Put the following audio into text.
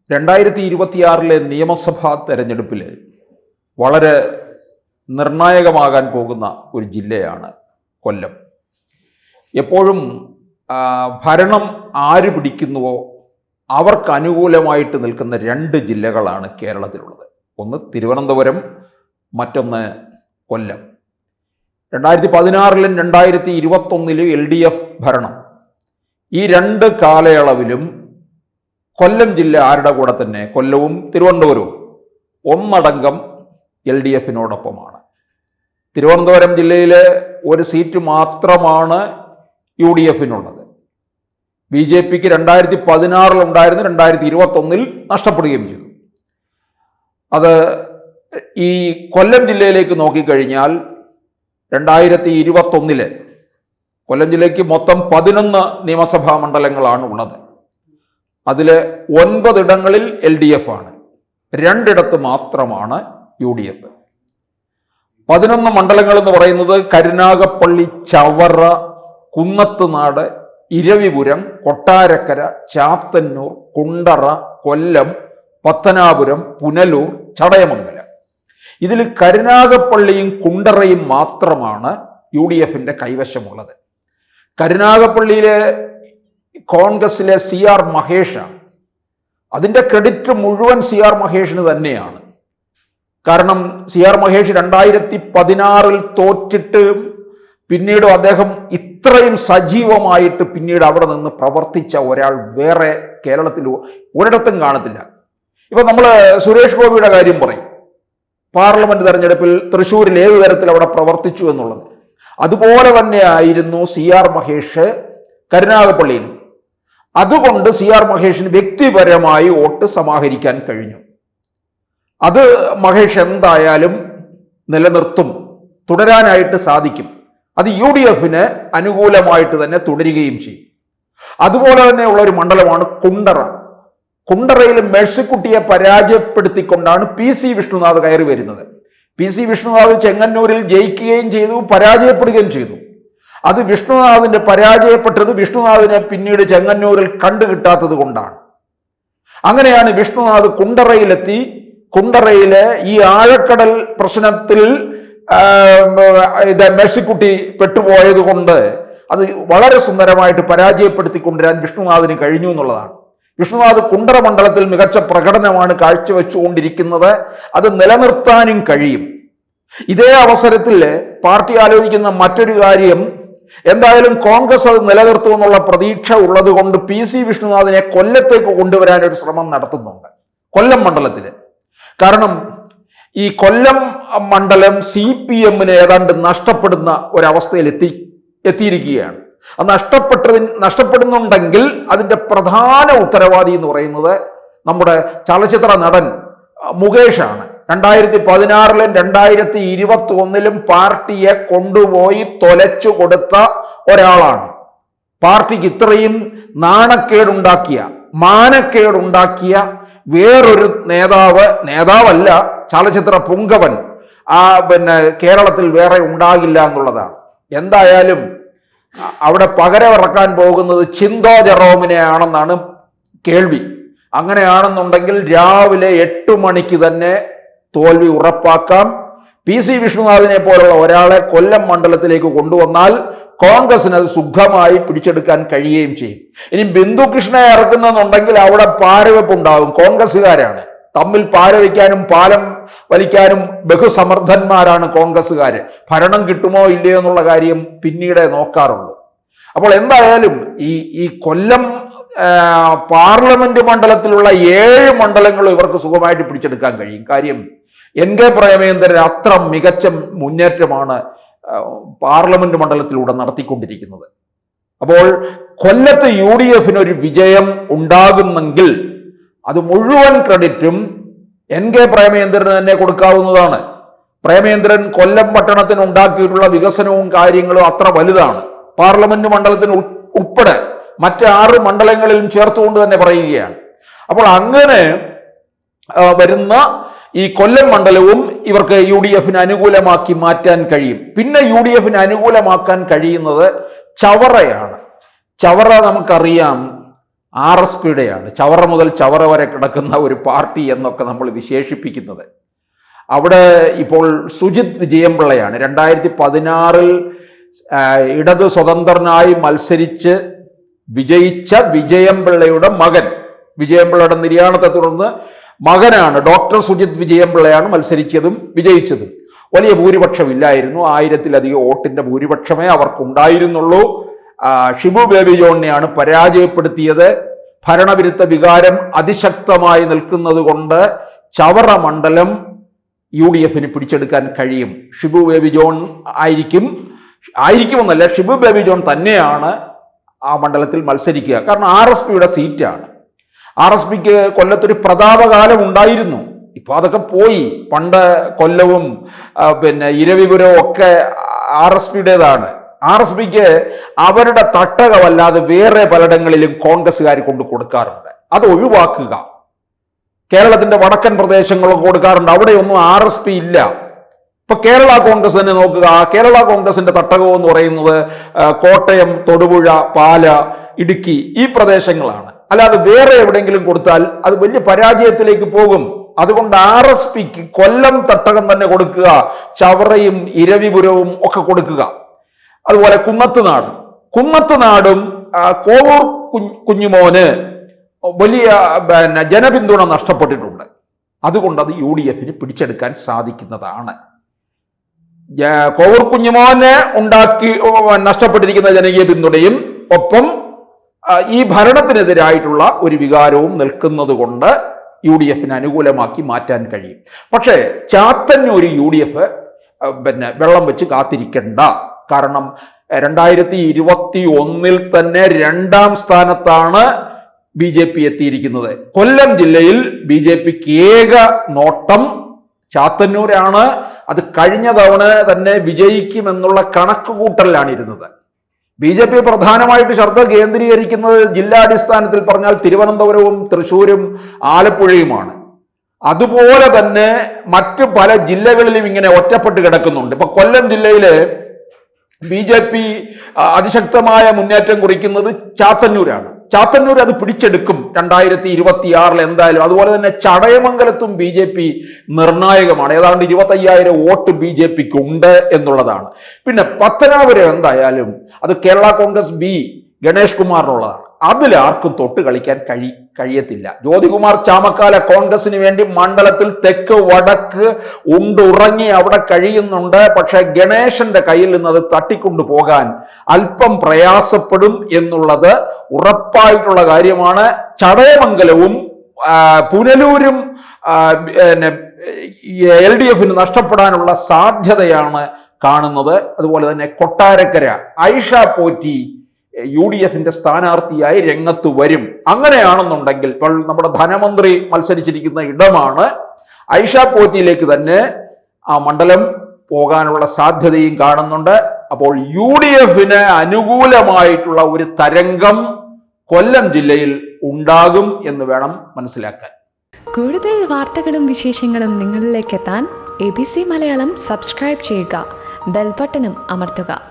2026 നിയമസഭാ തെരഞ്ഞെടുപ്പിൽ വളരെ നിർണായകമാകാൻ പോകുന്ന ഒരു ജില്ലയാണ് കൊല്ലം. എപ്പോഴും ഭരണം ആര് പിടിക്കുന്നുവോ അവർക്ക് അനുകൂലമായിട്ട് നിൽക്കുന്ന രണ്ട് ജില്ലകളാണ് കേരളത്തിലുള്ളത്. ഒന്ന് തിരുവനന്തപുരം, മറ്റൊന്ന് കൊല്ലം. 2016 2021 LDF ഭരണം. ഈ രണ്ട് കാലയളവിലും കൊല്ലം ജില്ല ആരുടെ കൂടെ തന്നെ, കൊല്ലവും തിരുവനന്തപുരവും ഒന്നടങ്കം LDFിനോടൊപ്പമാണ്. തിരുവനന്തപുരം ജില്ലയിലെ ഒരു സീറ്റ് മാത്രമാണ് UDFിനുള്ളത്. BJPക്ക് 2016 ഉണ്ടായിരുന്നു, 2021 നഷ്ടപ്പെടുകയും ചെയ്തു. അത് ഈ കൊല്ലം ജില്ലയിലേക്ക് നോക്കിക്കഴിഞ്ഞാൽ 2021 കൊല്ലം ജില്ലയ്ക്ക് മൊത്തം 11 നിയമസഭാ മണ്ഡലങ്ങളാണ് ഉള്ളത്. അതിൽ 9 ഇടങ്ങളിൽ LDF ആണ്, 2 ഇടത്ത് മാത്രമാണ് UDF. 11 മണ്ഡലങ്ങൾ എന്ന് പറയുന്നത് കരുനാഗപ്പള്ളി, ചവറ, കുന്നത്തുനാട്, ഇരവിപുരം, കൊട്ടാരക്കര, ചാത്തന്നൂർ, കുണ്ടറ, കൊല്ലം, പത്തനാപുരം, പുനലൂർ, ചടയമംഗലം. ഇതിൽ കരുനാഗപ്പള്ളിയും കുണ്ടറയും മാത്രമാണ് UDFിൻ്റെ കൈവശമുള്ളത്. കരുനാഗപ്പള്ളിയിലെ കോൺഗ്രസിലെ CR മഹേഷാണ്. അതിൻ്റെ ക്രെഡിറ്റ് മുഴുവൻ CR മഹേഷിന് തന്നെയാണ്. കാരണം CR മഹേഷ് 2016 തോറ്റിട്ട് പിന്നീട് അദ്ദേഹം ഇത്രയും സജീവമായിട്ട് പിന്നീട് അവിടെ നിന്ന് പ്രവർത്തിച്ച ഒരാൾ വേറെ കേരളത്തിൽ ഒരിടത്തും കാണത്തില്ല. ഇപ്പം നമ്മൾ സുരേഷ് ഗോപിയുടെ കാര്യം പറയും, പാർലമെന്റ് തെരഞ്ഞെടുപ്പിൽ തൃശ്ശൂരിൽ ഏത് തരത്തിൽ അവിടെ പ്രവർത്തിച്ചു എന്നുള്ളത്. അതുപോലെ തന്നെ ആയിരുന്നു CR മഹേഷ് കരുനാഗപ്പള്ളിയിലും. അതുകൊണ്ട് CR മഹേഷിന് വ്യക്തിപരമായി വോട്ട് സമാഹരിക്കാൻ കഴിഞ്ഞു. അത് മഹേഷ് എന്തായാലും നിലനിർത്തും, തുടരാനായിട്ട് സാധിക്കും. അത് UDFിന് അനുകൂലമായിട്ട് തന്നെ തുടരുകയും ചെയ്യും. അതുപോലെ തന്നെയുള്ള ഒരു മണ്ഡലമാണ് കുണ്ടറ. കുണ്ടറയിൽ മേഴ്സിക്കുട്ടിയെ പരാജയപ്പെടുത്തിക്കൊണ്ടാണ് PC വിഷ്ണുനാഥ് കയറി വരുന്നത്. PC വിഷ്ണുനാഥ് ചെങ്ങന്നൂരിൽ ജയിക്കുകയും ചെയ്തു, പരാജയപ്പെടുകയും ചെയ്തു. അത് വിഷ്ണുനാഥിന്റെ പരാജയപ്പെട്ടത് വിഷ്ണുനാഥിനെ പിന്നീട് ചെങ്ങന്നൂരിൽ കണ്ടുകിട്ടാത്തത് കൊണ്ടാണ്. അങ്ങനെയാണ് വിഷ്ണുനാഥ് കുണ്ടറയിലെത്തി. കുണ്ടറയിലെ ഈ ആഴക്കടൽ പ്രശ്നത്തിൽ മേഴ്സിക്കുട്ടി പെട്ടുപോയത് കൊണ്ട് അത് വളരെ സുന്ദരമായിട്ട് പരാജയപ്പെടുത്തി കൊണ്ടുവരാൻ വിഷ്ണുനാഥിന് കഴിഞ്ഞു എന്നുള്ളതാണ്. വിഷ്ണുനാഥ് കുണ്ടറ മണ്ഡലത്തിൽ മികച്ച പ്രകടനമാണ് കാഴ്ചവെച്ചുകൊണ്ടിരിക്കുന്നത്. അത് നിലനിർത്താനും കഴിയും. ഇതേ അവസരത്തിൽ പാർട്ടി ആലോചിക്കുന്ന മറ്റൊരു കാര്യം, എന്തായാലും കോൺഗ്രസ് അത് നിലനിർത്തുമെന്നുള്ള പ്രതീക്ഷ ഉള്ളത് കൊണ്ട് PC വിഷ്ണുനാഥിനെ കൊല്ലത്തേക്ക് കൊണ്ടുവരാൻ ഒരു ശ്രമം നടത്തുന്നുണ്ട്, കൊല്ലം മണ്ഡലത്തിൽ. കാരണം ഈ കൊല്ലം മണ്ഡലം CPMന് ഏതാണ്ട് നഷ്ടപ്പെടുന്ന ഒരവസ്ഥയിൽ എത്തിയിരിക്കുകയാണ്. അത് നഷ്ടപ്പെടുന്നുണ്ടെങ്കിൽ അതിൻ്റെ പ്രധാന ഉത്തരവാദി എന്ന് പറയുന്നത് നമ്മുടെ ചലച്ചിത്ര നടൻ മുകേഷാണ്. 2016 2021 പാർട്ടിയെ കൊണ്ടുപോയി തൊലച്ചു കൊടുത്ത ഒരാളാണ്. പാർട്ടിക്ക് ഇത്രയും നാണക്കേടുണ്ടാക്കിയ, മാനക്കേടുണ്ടാക്കിയ വേറൊരു നേതാവല്ല, ചലച്ചിത്ര പുങ്കവൻ കേരളത്തിൽ വേറെ ഉണ്ടാകില്ല എന്നുള്ളതാണ്. എന്തായാലും അവിടെ പകരമിറക്കാൻ പോകുന്നത് ചിന്തോ ജെറോമിനെ ആണെന്നാണ് കേൾവി. അങ്ങനെയാണെന്നുണ്ടെങ്കിൽ രാവിലെ 8 മണിക്ക് തന്നെ തോൽവി ഉറപ്പാക്കാം. PC വിഷ്ണുനാഥിനെ പോലുള്ള ഒരാളെ കൊല്ലം മണ്ഡലത്തിലേക്ക് കൊണ്ടുവന്നാൽ കോൺഗ്രസിന് അത് സുഖമായി പിടിച്ചെടുക്കാൻ കഴിയുകയും ചെയ്യും. ഇനി ബിന്ദുകൃഷ്ണനെ ഇറക്കുന്നുണ്ടെങ്കിൽ അവിടെ പാരവെപ്പ് ഉണ്ടാകും. കോൺഗ്രസ്സുകാരാണ് തമ്മിൽ പാരവയ്ക്കാനും പാലം വലിക്കാനും ബഹുസമർത്ഥന്മാരാണ് കോൺഗ്രസ്സുകാര്. ഭരണം കിട്ടുമോ ഇല്ലയോ എന്നുള്ള കാര്യം പിന്നീടേ നോക്കാറുള്ളൂ. അപ്പോൾ എന്തായാലും ഈ കൊല്ലം പാർലമെന്റ് മണ്ഡലത്തിലുള്ള 7 മണ്ഡലങ്ങളും ഇവർക്ക് സുഖമായിട്ട് പിടിച്ചെടുക്കാൻ കഴിയും. കാര്യം NK പ്രേമചന്ദ്രൻ അത്ര മികച്ച മുന്നേറ്റമാണ് പാർലമെന്റ് മണ്ഡലത്തിലൂടെ നടത്തിക്കൊണ്ടിരിക്കുന്നത്. അപ്പോൾ കൊല്ലത്ത് UDFിനൊരു വിജയം ഉണ്ടാകുന്നെങ്കിൽ അത് മുഴുവൻ ക്രെഡിറ്റും NK പ്രേമചന്ദ്രന് തന്നെ കൊടുക്കാവുന്നതാണ്. പ്രേമചന്ദ്രൻ കൊല്ലം പട്ടണത്തിന് ഉണ്ടാക്കിയിട്ടുള്ള വികസനവും കാര്യങ്ങളും അത്ര വലുതാണ്. പാർലമെന്റ് മണ്ഡലത്തിന് ഉൾപ്പെടെ മറ്റ് 6 മണ്ഡലങ്ങളിലും ചേർത്തുകൊണ്ട് തന്നെ പറയുകയാണ്. അപ്പോൾ അങ്ങനെ വരുന്ന ഈ കൊല്ലം മണ്ഡലവും ഇവർക്ക് UDFിന് അനുകൂലമാക്കി മാറ്റാൻ കഴിയും. പിന്നെ UDFിന് അനുകൂലമാക്കാൻ കഴിയുന്നത് ചവറയാണ്. ചവറ നമുക്കറിയാം, RSPയുടെയാണ്. ചവറ മുതൽ ചവറ വരെ കിടക്കുന്ന ഒരു പാർട്ടി എന്നൊക്കെ നമ്മൾ വിശേഷിപ്പിക്കുന്നത്. അവിടെ ഇപ്പോൾ സുജിത് വിജയംപിള്ളയാണ് 2016 ഇടത് സ്വതന്ത്രനായി മത്സരിച്ച് വിജയിച്ച വിജയംപിള്ളയുടെ മകൻ. വിജയംപിള്ളയുടെ നിര്യാണത്തെ തുടർന്ന് മകനാണ് ഡോക്ടർ സുജിത് വിജയംപിള്ളയാണ് മത്സരിച്ചതും വിജയിച്ചതും. വലിയ ഭൂരിപക്ഷമില്ലായിരുന്നു, 1000-ലധികം വോട്ടിന്റെ ഭൂരിപക്ഷമേ അവർക്കുണ്ടായിരുന്നുള്ളൂ. ഷിബു ബേബി ജോണിനെയാണ് പരാജയപ്പെടുത്തിയത്. ഭരണവിരുദ്ധ വികാരം അതിശക്തമായി നിൽക്കുന്നത് കൊണ്ട് ചവറ മണ്ഡലം UDFന് പിടിച്ചെടുക്കാൻ കഴിയും. ഷിബു ബേബി ജോൺ ആയിരിക്കുമെന്നല്ല, ഷിബു ബേബി ജോൺ തന്നെയാണ് ആ മണ്ഡലത്തിൽ മത്സരിക്കുക. കാരണം RSPയുടെ സീറ്റാണ്. RSPക്ക് കൊല്ലത്തൊരു പ്രതാപകാലം ഉണ്ടായിരുന്നു. ഇപ്പൊ അതൊക്കെ പോയി. പണ്ട് കൊല്ലവും ഇരവിപുരവും ഒക്കെ RSPയുടേതാണ്. RSPക്ക് അവരുടെ തട്ടകമല്ലാതെ വേറെ പലയിടങ്ങളിലും കോൺഗ്രസ്സുകാർ കൊണ്ട് കൊടുക്കാറുണ്ട്. അത് ഒഴിവാക്കുക. കേരളത്തിന്റെ വടക്കൻ പ്രദേശങ്ങളൊക്കെ കൊടുക്കാറുണ്ട്, അവിടെയൊന്നും RSP ഇല്ല. ഇപ്പൊ കേരള കോൺഗ്രസ് തന്നെ നോക്കുക. കേരള കോൺഗ്രസിന്റെ തട്ടകം എന്ന് പറയുന്നത് കോട്ടയം, തൊടുപുഴ, പാല, ഇടുക്കി ഈ പ്രദേശങ്ങളാണ്. അല്ലാതെ വേറെ എവിടെയെങ്കിലും കൊടുത്താൽ അത് വലിയ പരാജയത്തിലേക്ക് പോകും. അതുകൊണ്ട് RSPക്ക് കൊല്ലം തട്ടകം തന്നെ കൊടുക്കുക, ചവറയും ഇരവിപുരവും ഒക്കെ കൊടുക്കുക. അതുപോലെ കുന്നത്തുനാടും കോവൂർ കുഞ്ഞുമോന് വലിയ ജനപിന്തുണ നഷ്ടപ്പെട്ടിട്ടുണ്ട്. അതുകൊണ്ട് അത് UDFന് പിടിച്ചെടുക്കാൻ സാധിക്കുന്നതാണ്. കോവൂർ കുഞ്ഞുമോനെ നഷ്ടപ്പെട്ടിരിക്കുന്ന ജനകീയ പിന്തുണയും ഒപ്പം ഈ ഭരണത്തിനെതിരായിട്ടുള്ള ഒരു വികാരവും നിൽക്കുന്നത് കൊണ്ട് UDFന് അനുകൂലമാക്കി മാറ്റാൻ കഴിയും. പക്ഷേ ചാത്തന്നൂർ UDF വെള്ളം വെച്ച് കാത്തിരിക്കണ്ട. കാരണം 2021 തന്നെ 2ാം സ്ഥാനത്താണ് BJP എത്തിയിരിക്കുന്നത്. കൊല്ലം ജില്ലയിൽ BJPക്ക് ഏക നോട്ടം ചാത്തന്നൂരാണ്. അത് കഴിഞ്ഞ തവണ തന്നെ വിജയിക്കുമെന്നുള്ള കണക്കുകൂട്ടലിലാണ് ഇരുന്നത്. BJP പ്രധാനമായിട്ട് ശ്രദ്ധ കേന്ദ്രീകരിക്കുന്നത് ജില്ലാടിസ്ഥാനത്തിൽ പറഞ്ഞാൽ തിരുവനന്തപുരവും തൃശ്ശൂരും ആലപ്പുഴയുമാണ്. അതുപോലെ തന്നെ മറ്റ് പല ജില്ലകളിലും ഇങ്ങനെ ഒറ്റപ്പെട്ട് കിടക്കുന്നുണ്ട്. ഇപ്പൊ കൊല്ലം ജില്ലയില് BJP അതിശക്തമായ മുന്നേറ്റം കുറിക്കുന്നത് ചാത്തന്നൂരാണ്. ചാത്തന്നൂർ അത് പിടിച്ചെടുക്കും 2026 എന്തായാലും. അതുപോലെ തന്നെ ചടയമംഗലത്തും BJP നിർണായകമാണ്. ഏതാണ്ട് 25,000 വോട്ട് BJPക്ക് ഉണ്ട് എന്നുള്ളതാണ്. പിന്നെ പത്തനാപുരം എന്തായാലും അത് കേരള കോൺഗ്രസ് B ഗണേഷ് കുമാറിനുള്ളതാണ്. അതിലാർക്കും തൊട്ട് കളിക്കാൻ കഴിയത്തില്ല. ജ്യോതികുമാർ ചാമക്കാല കോൺഗ്രസിന് വേണ്ടി മണ്ഡലത്തിൽ തെക്ക് വടക്ക് ഉണ്ടുറങ്ങി അവിടെ കഴിയുന്നുണ്ട്. പക്ഷെ ഗണേശന്റെ കയ്യിൽ നിന്ന് അത് തട്ടിക്കൊണ്ടു പോകാൻ അല്പം പ്രയാസപ്പെടും എന്നുള്ളത് ഉറപ്പായിട്ടുള്ള കാര്യമാണ്. ചടയമംഗലവും പുനലൂരും LDFന് നഷ്ടപ്പെടാനുള്ള സാധ്യതയാണ് കാണുന്നത്. അതുപോലെ തന്നെ കൊട്ടാരക്കര ഐഷ പോറ്റി UDFന്റെ സ്ഥാനാർത്ഥിയായി രംഗത്ത് വരും. അങ്ങനെയാണെന്നുണ്ടെങ്കിൽ ഇപ്പോൾ നമ്മുടെ ധനമന്ത്രി മത്സരിച്ചിരിക്കുന്ന ഇടമാണ്. ഐഷ പോറ്റിയിലേക്ക് തന്നെ ആ മണ്ഡലം പോകാനുള്ള സാധ്യതയും കാണുന്നുണ്ട്. അപ്പോൾ UDFന് അനുകൂലമായിട്ടുള്ള ഒരു തരംഗം കൊല്ലം ജില്ലയിൽ ഉണ്ടാകും എന്ന് വേണം മനസ്സിലാക്കാൻ. കൂടുതൽ വാർത്തകളും വിശേഷങ്ങളും നിങ്ങളിലേക്ക് എത്താൻ ABC മലയാളം സബ്സ്ക്രൈബ് ചെയ്യുക, ബെൽ ബട്ടണും അമർത്തുക.